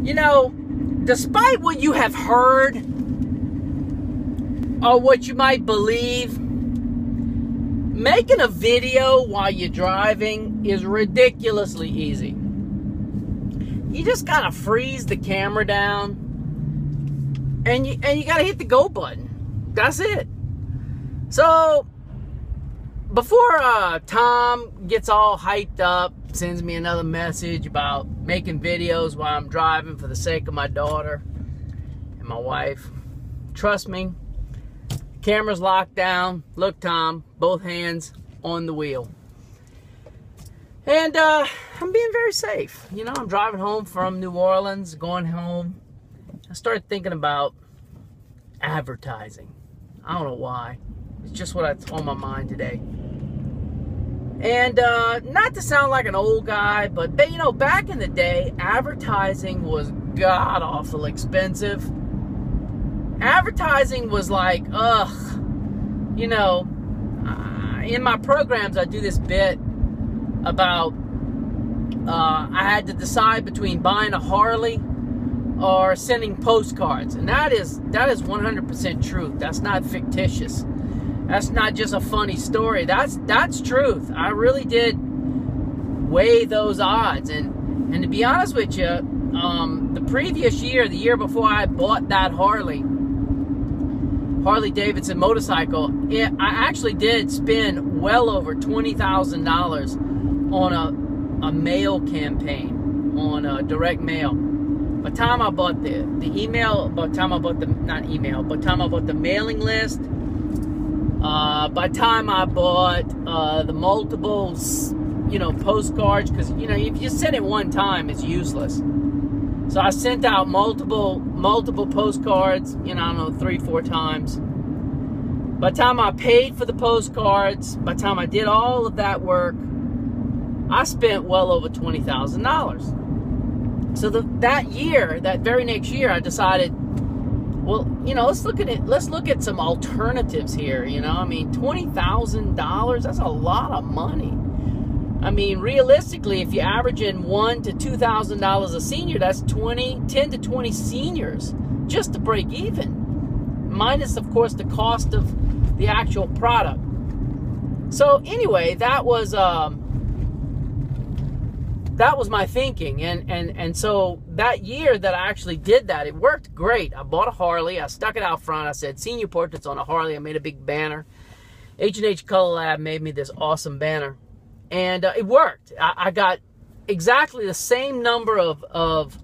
You know, despite what you have heard or what you might believe, making a video while you're driving is ridiculously easy. You just gotta freeze the camera down and you gotta hit the go button. That's it. So before Tom gets all hyped up, sends me another message about making videos while I'm driving for the sake of my daughter and my wife, trust me, camera's locked down. Look, Tom, both hands on the wheel. And I'm being very safe. You know, I'm driving home from New Orleans, going home. I started thinking about advertising. I don't know why. It's just what's on my mind today. And not to sound like an old guy, but you know, back in the day, advertising was god-awful expensive. Advertising was like, ugh. You know, in my programs, I do this bit about I had to decide between buying a Harley or sending postcards. And that is 100% truth. That's not fictitious. That's not just a funny story. That's truth. I really did weigh those odds. And to be honest with you, the previous year, the year before I bought that Harley Davidson motorcycle, I actually did spend well over $20,000 on a mail campaign, on direct mail. By the time I bought the email, by the time I bought the, not email, by the time I bought the mailing list, by the time I bought the multiple, you know, postcards, because, you know, if you send it one time, it's useless. So I sent out multiple postcards, you know, I don't know, 3-4 times. By the time I paid for the postcards, by the time I did all of that work, I spent well over $20,000. So that year, that very next year, I decided, well, you know, let's look at some alternatives here, you know. I mean, $20,000, that's a lot of money. I mean, realistically, if you average in $1,000 to $2,000 a senior, that's 10 to 20 seniors just to break even. Minus, of course, the cost of the actual product. So anyway, that was my thinking, and so that year that I actually did that, it worked great. I bought a Harley, I stuck it out front, I said senior portraits on a Harley. I made a big banner. H&H Color Lab made me this awesome banner, and it worked. I got exactly the same number of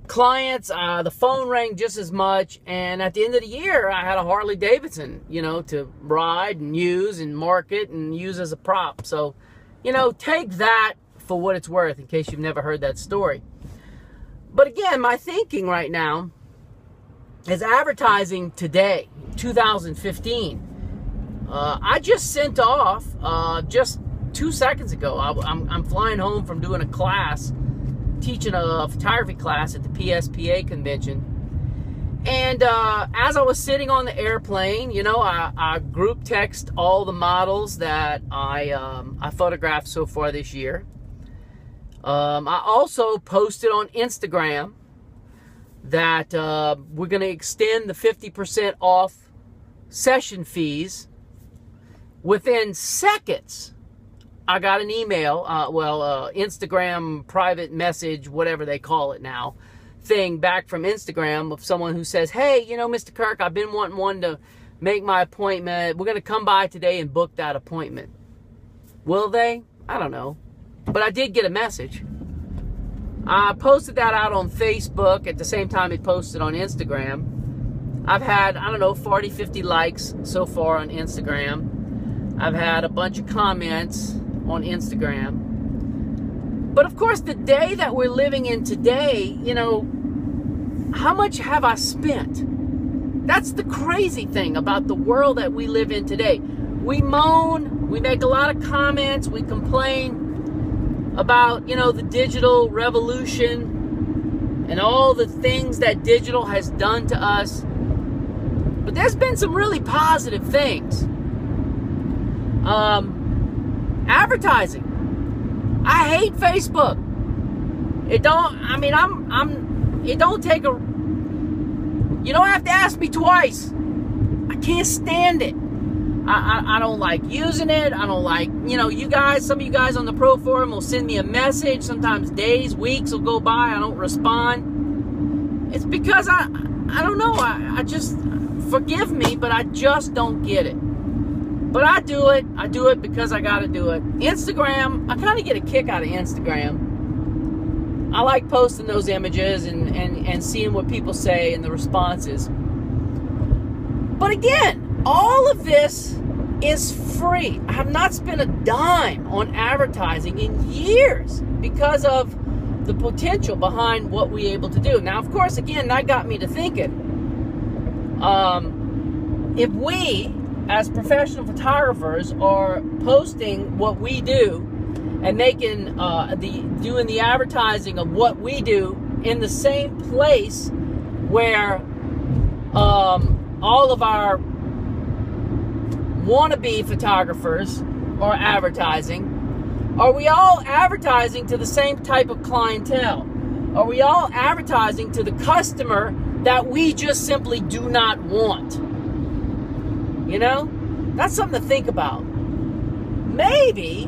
clients. The phone rang just as much, and at the end of the year, I had a Harley Davidson, you know, to ride and use and market and use as a prop. So, you know, take that for what it's worth, in case you've never heard that story. But again, my thinking right now is advertising today, 2015. I just sent off, just 2 seconds ago, I'm flying home from doing a class, teaching a photography class at the PSPA convention. And as I was sitting on the airplane, you know, I group text all the models that I photographed so far this year. I also posted on Instagram that we're going to extend the 50% off session fees. Within seconds, I got an email, Instagram private message, whatever they call it now, thing back from Instagram of someone who says, hey, you know, Mr. Kirk, I've been wanting one to make my appointment. We're going to come by today and book that appointment. Will they? I don't know. But I did get a message. I posted that out on Facebook at the same time it posted on Instagram. I've had, I don't know, 40, 50 likes so far on Instagram. I've had a bunch of comments on Instagram. But of course, the day that we're living in today, you know, how much have I spent? That's the crazy thing about the world that we live in today. We moan, we make a lot of comments, we complain about, you know, the digital revolution and all the things that digital has done to us. But there's been some really positive things. Advertising. I hate Facebook. It don't, I mean, it don't take a, you don't have to ask me twice. I can't stand it. I don't like using it. I don't like, you know, you guys, some of you guys on the Pro Forum will send me a message. Sometimes days, weeks will go by. I don't respond. It's because I don't know. I just, forgive me, but I just don't get it. But I do it. I do it because I got to do it. Instagram, I kind of get a kick out of Instagram. I like posting those images and seeing what people say and the responses. But again, all of this is free. I have not spent a dime on advertising in years because of the potential behind what we're able to do. Now, of course, again, that got me to thinking. If we, as professional photographers, are posting what we do and making doing the advertising of what we do in the same place where all of our wannabe photographers are advertising, are we all advertising to the same type of clientele? Are we all advertising to the customer that we just simply do not want? You know, that's something to think about. Maybe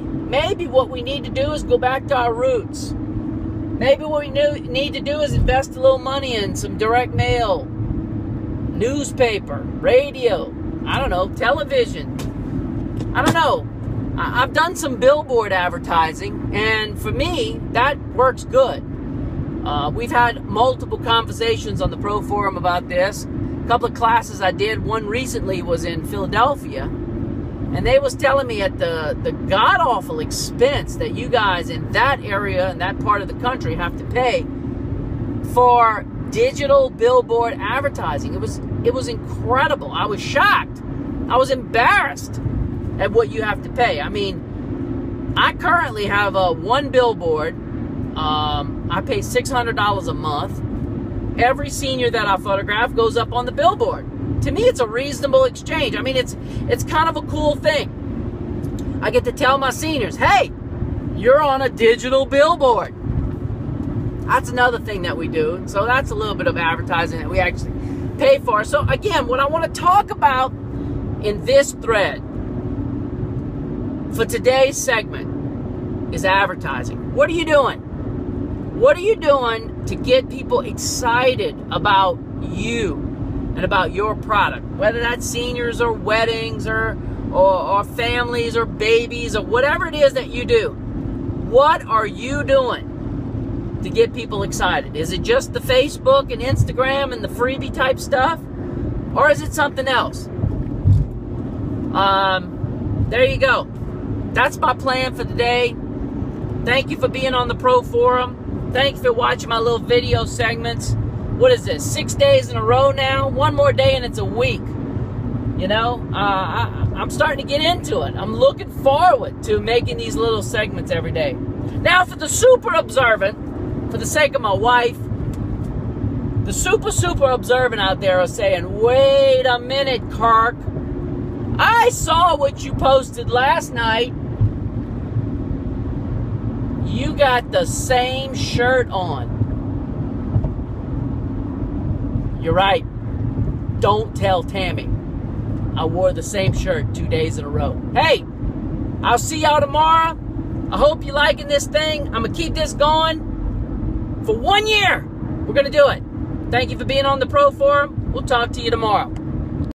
what we need to do is go back to our roots. Maybe what we need to do is invest a little money in some direct mail, newspaper, radio, I don't know, television. I don't know. I've done some billboard advertising, and for me, that works good. We've had multiple conversations on the Pro Forum about this. A couple of classes I did, one recently was in Philadelphia, and they was telling me at the god-awful expense that you guys in that area, in that part of the country, have to pay for digital billboard advertising. It was incredible. I was shocked. I was embarrassed at what you have to pay. I mean, I currently have one billboard. I pay $600 a month. Every senior that I photograph goes up on the billboard. To me, it's a reasonable exchange. I mean, it's kind of a cool thing. I get to tell my seniors, hey, you're on a digital billboard. That's another thing that we do. So that's a little bit of advertising that we actually pay for. So again, what I want to talk about in this thread for today's segment is advertising. What are you doing? What are you doing to get people excited about you and about your product? Whether that's seniors or weddings or families or babies or whatever it is that you do. What are you doing to get people excited? Is it just the Facebook and Instagram and the freebie type stuff? Or is it something else? There you go. That's my plan for today. Thank you for being on the Pro Forum. Thanks for watching my little video segments. What is this? 6 days in a row now? One more day and it's a week. You know, I'm starting to get into it. I'm looking forward to making these little segments every day. Now, for the super observant, for the sake of my wife, the super observant out there are saying, wait a minute, Kirk. I saw what you posted last night. You got the same shirt on. You're right. Don't tell Tammy. I wore the same shirt 2 days in a row. Hey, I'll see y'all tomorrow. I hope you're liking this thing. I'm going to keep this going for 1 year. We're going to do it. Thank you for being on the Pro Forum. We'll talk to you tomorrow.